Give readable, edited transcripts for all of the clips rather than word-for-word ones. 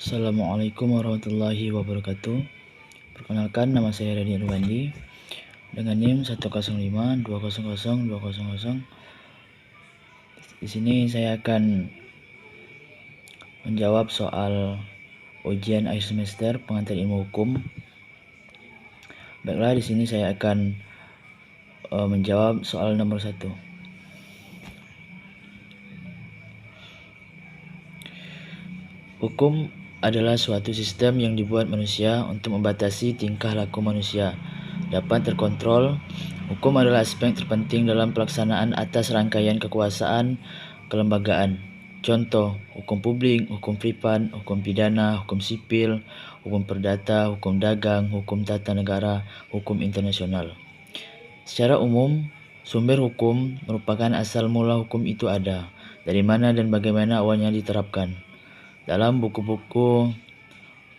Assalamualaikum warahmatullahi wabarakatuh. Perkenalkan, nama saya Rani Irwandi dengan NIM 105200200. Di sini saya akan menjawab soal ujian akhir semester pengantar ilmu hukum. Baiklah, di sini saya akan menjawab soal nomor 1. Hukum adalah suatu sistem yang dibuat manusia untuk membatasi tingkah laku manusia dapat terkontrol. Hukum adalah aspek terpenting dalam pelaksanaan atas rangkaian kekuasaan kelembagaan. Contoh, hukum publik, hukum privat, hukum pidana, hukum sipil, hukum perdata, hukum dagang, hukum tata negara, hukum internasional. Secara umum, sumber hukum merupakan asal mula hukum itu ada, dari mana dan bagaimana awalnya diterapkan. Dalam buku-buku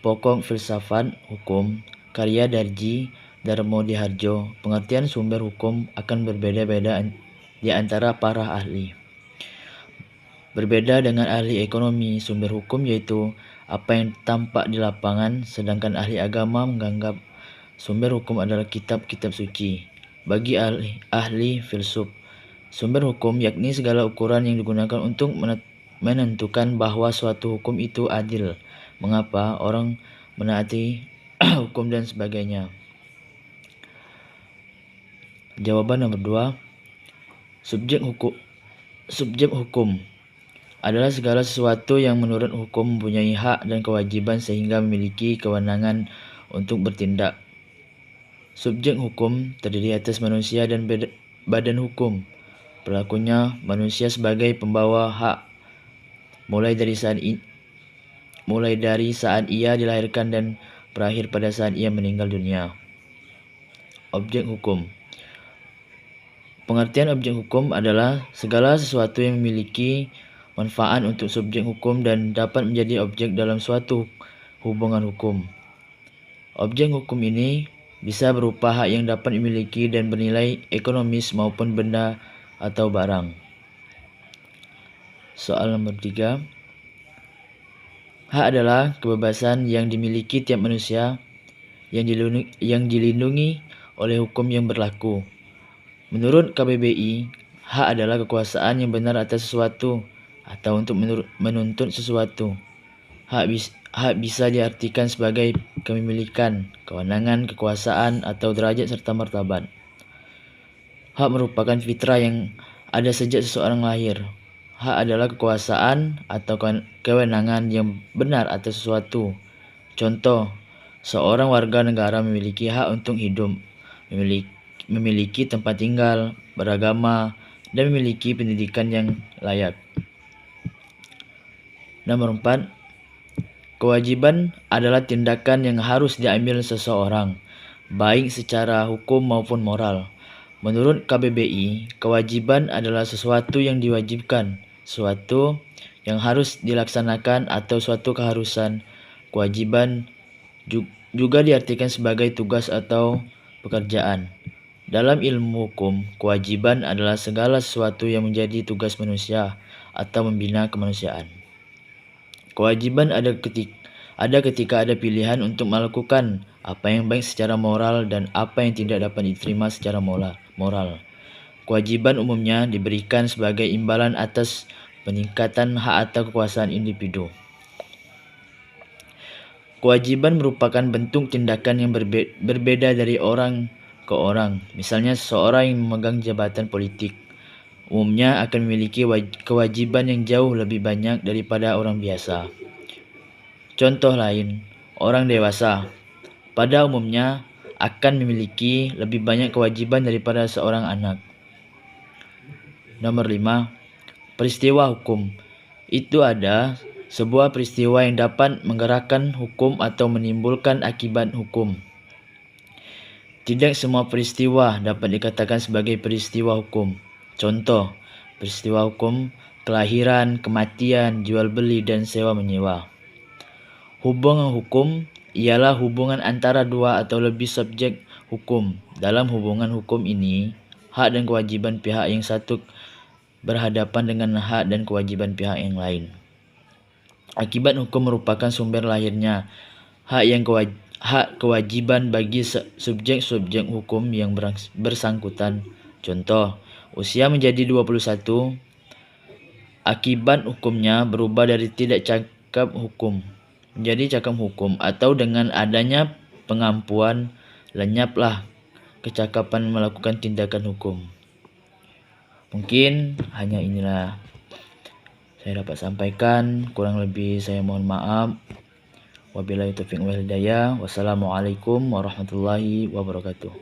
pokok filsafat hukum karya Darji Darmodiharjo, pengertian sumber hukum akan berbeda-beda di antara para ahli. Berbeda dengan ahli ekonomi sumber hukum yaitu apa yang tampak di lapangan, sedangkan ahli agama menganggap sumber hukum adalah kitab-kitab suci. Bagi ahli filsuf, sumber hukum yakni segala ukuran yang digunakan untuk menentukan bahwa suatu hukum itu adil, mengapa orang menaati hukum dan sebagainya. Jawaban nomor 2. Subjek hukum adalah segala sesuatu yang menurut hukum mempunyai hak dan kewajiban sehingga memiliki kewenangan untuk bertindak. Subjek hukum terdiri atas manusia dan badan hukum. Berlakunya manusia sebagai pembawa hak mulai dari saat ia dilahirkan dan berakhir pada saat ia meninggal dunia. Objek hukum. Pengertian objek hukum adalah segala sesuatu yang memiliki manfaat untuk subjek hukum dan dapat menjadi objek dalam suatu hubungan hukum. Objek hukum ini bisa berupa hak yang dapat dimiliki dan bernilai ekonomis maupun benda atau barang. Soal nomor 3. Hak adalah kebebasan yang dimiliki tiap manusia yang dilindungi oleh hukum yang berlaku. Menurut KBBI, hak adalah kekuasaan yang benar atas sesuatu atau untuk menuntut sesuatu. Hak bisa diartikan sebagai kepemilikan, kewenangan, kekuasaan, atau derajat serta martabat. Hak merupakan fitrah yang ada sejak seseorang lahir. Hak adalah kekuasaan atau kewenangan yang benar atas sesuatu. Contoh, seorang warga negara memiliki hak untuk hidup, memiliki tempat tinggal, beragama, dan memiliki pendidikan yang layak. Nomor 4. Kewajiban adalah tindakan yang harus diambil seseorang, baik secara hukum maupun moral. Menurut KBBI, kewajiban adalah sesuatu yang diwajibkan, sesuatu yang harus dilaksanakan atau suatu keharusan. Kewajiban juga diartikan sebagai tugas atau pekerjaan. Dalam ilmu hukum, kewajiban adalah segala sesuatu yang menjadi tugas manusia atau membina kemanusiaan. Kewajiban ada ketika ada pilihan untuk melakukan apa yang baik secara moral dan apa yang tidak dapat diterima secara moral. Kewajiban umumnya diberikan sebagai imbalan atas peningkatan hak atau kekuasaan individu. Kewajiban merupakan bentuk tindakan yang berbeda dari orang ke orang. Misalnya, seseorang yang memegang jabatan politik umumnya akan memiliki kewajiban yang jauh lebih banyak daripada orang biasa. Contoh lain, orang dewasa pada umumnya akan memiliki lebih banyak kewajiban daripada seorang anak. Nomor 5. Peristiwa hukum. Itu ada sebuah peristiwa yang dapat menggerakkan hukum atau menimbulkan akibat hukum. Tidak semua peristiwa dapat dikatakan sebagai peristiwa hukum. Contoh, peristiwa hukum kelahiran, kematian, jual beli, dan sewa menyewa. Hubungan hukum ialah hubungan antara dua atau lebih subjek hukum. Dalam hubungan hukum ini, hak dan kewajiban pihak yang satu berhadapan dengan hak dan kewajiban pihak yang lain. Akibat hukum merupakan sumber lahirnya hak kewajiban bagi subjek-subjek hukum yang bersangkutan. Contoh, usia menjadi 21, akibat hukumnya berubah dari tidak cakap hukum menjadi cakap hukum, atau dengan adanya pengampuan lenyaplah kecakapan melakukan tindakan hukum. Mungkin hanya inilah saya dapat sampaikan, kurang lebih saya mohon maaf. Wabillahi taufiq wal hidayah. Wassalamualaikum warahmatullahi wabarakatuh.